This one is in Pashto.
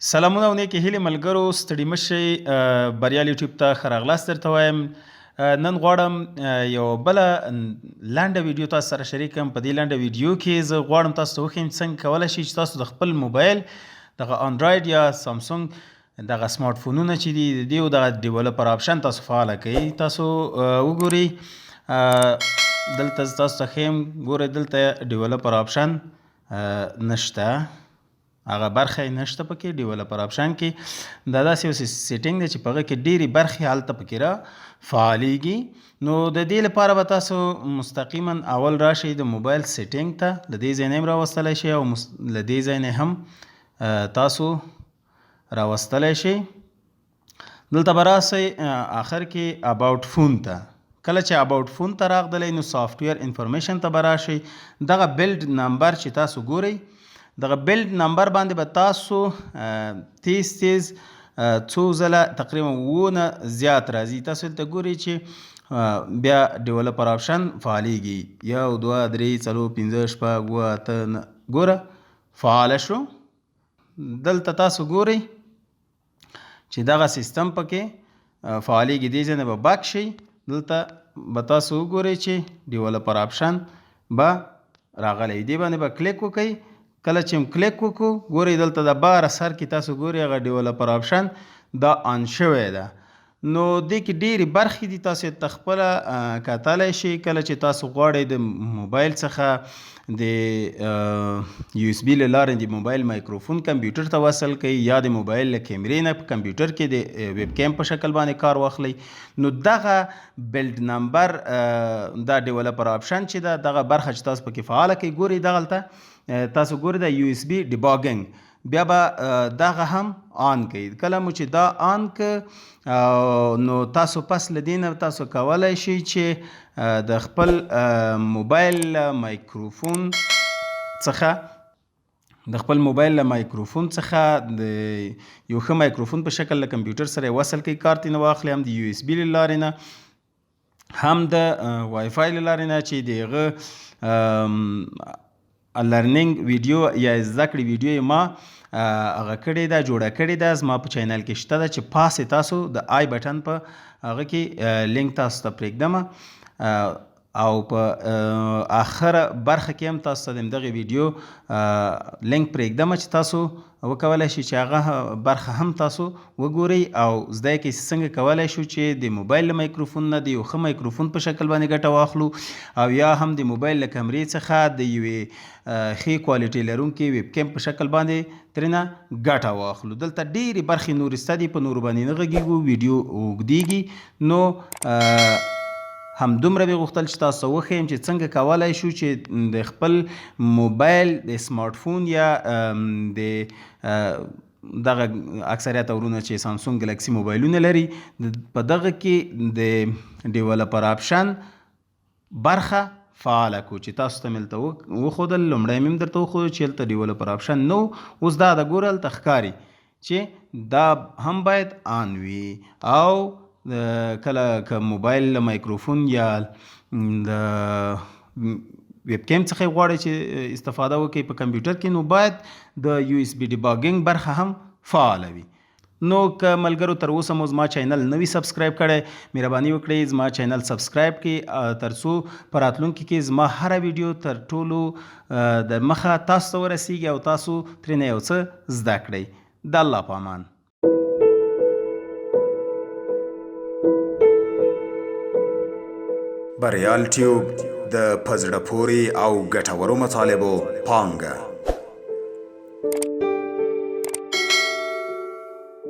سلامونه او نیکې هیلې ملګرو، ستړي مه شئ. بریال یوټیوب ته ښه راغلاست درته وایم. نن غواړم یوه بله لنډه ویډیو تاسو سره شریک کړم. په دې لنډه ویډیو کې زه غواړم تاسو ته وښیم څنګه کولی شئ چې تاسو د خپل موبایل دغه انډراید یا سامسونګ دغه سمارټ فونونه چې دي د دې دغه ډیولپر آپشن تاسو فعاله کړئ. تاسو وګورئ دلته زه تاسو ته ښیم، ګورئ دلته ډیولپر آپشن نشته، هغه برخه یې نشته پکې ډیولپر آپشن کې. دا داسې یو سیټینګ دی چې په هغه کې ډېرې برخې هلته پکې را فعالېږي. نو د دې لپاره به تاسو مستقیما اول راشئ د موبایل سیټینګ ته، له دې ځای نه هم راوستلی شئ او له دې ځای نه هم تاسو راوستلی شئ. دلته به راسئ آخر کې اباوټ فون ته. کله چې اباوټ فون ته راغدلی نو سافټویر انفارمیشن ته به راشئ. دغه بلډ نمبر چې تاسو ګورئ، دغه بلډ نمبر باندې به تاسو تیز څو ځله تقریبا 7 نه زیات راځي. تاسو دلته ګورئ چې بیا ډیولپر آپشن فعالیږي، 1 2 3 4 5 6 7 8 9 ګوره فعاله شو. دلته تاسو ګورئ چې دغه سیستم پکې فعالیږي. دې ځای نه به بک شئ، دلته به تاسو وګورئ چې ډیولپر آپشن به راغلی. دې باندې به کلیک وکئ. کله چې هم کلیک وکړو، ګورئ دلته د باره سر کې تاسو ګورئ هغه ډیولپر آپشن دا آن شوی ده. نو دې کې ډېرې برخې دي، تاسو یې خپله کتلی شئ. کله چې تاسو غواړئ د موبایل څخه د یو اس بي له لارې د موبایل مایکروفون کمپیوټر ته وصل کړئ یا د موبایل له کیمرې نه په کمپیوټر کې د ویب کیم په شکل باندې کار واخلئ، نو دغه بلډ نمبر دا ډیولپر آپشن چې ده، دغه برخه چې تاسو پکې فعاله کړئ، ګورئ دغلته تاسو ګورئ د یو اس بي ډیباګینګ، بیا به دغه هم آن کړئ. کله مو چې دا آن که نو تاسو پس له دې نه تاسو کولی شئ چې د خپل موبایل مایکروفون څخه د یو ښه مایکروفون په شکل له کمپیوټر سره یې وصل کړئ، کار ترېنه واخلئ، هم د یو اس بي له لارې نه، هم د وای فای له لارې نه چې د هغه لرنینګ ویډیو یا زده کړې ویډیو یې ما هغه کړې ده، جوړه کړې ده، زما په چینل کې شته ده، چې پاس یې تاسو د آی بټن په هغه کې لینک تاسو ته پرېږدم او په آخره برخه کې هم تاسو ته د همدغې ویډیو لینک پرېږدم چې تاسو وکولی شئ چې هغه برخه هم تاسو وګورئ او زده یې کړئ چې څنګه کولی شو چې د موبایل له مایکروفون نه د یو ښه مایکروفون په شکل باندې ګټه واخلو، او یا هم د موبایل له کمرې څخه د یوې ښې کوالټي لرونکې ویب کیم په شکل باندې ترېنه ګټه واخلو. دلته ډېرې برخې نورې شته دي، په نورو باندې نه غږېږو، ویډیو اوږدېږي. نو همدومره مې غوښتل چې تاسو ته وښیم چې څنګه کولی شو چې د خپل موبایل د سمارټ فون یا د دغه اکثریت ورونه چې سامسونګ ګلکسي موبایلونه لري، په دغه کې د ډیولپر آپشن برخه فعاله کړو چې تاسو ته مې هلته وښودل. لومړی مې هم درته وښودل چې هلته ډیولپر آپشن نه و، اوس دا د ګوره هلته ښکاري چې دا هم باید آن وي. او کله که موبایل مایکروفون یا د ویب کیم څخه غواړئ چې استفاده وکړئ په کمپیوټر کې، نو باید د یو اس بي ډیباګینګ برخه هم فعاله وي. نو که ملګرو تر اوسه مو زما چینل نه وي سبسکرایب کړی، مهرباني وکړئ زما چینل سبسکرایب کړئ، تر څو په راتلونکي کې زما هره ویډیو تر ټولو د مخه تاسو ته ورسیږي او تاسو ترېنه یو څه زده کړئ. د الله په امان. بریال ټیوب د په زړه پورې او ګټورو مطالبو پانګه.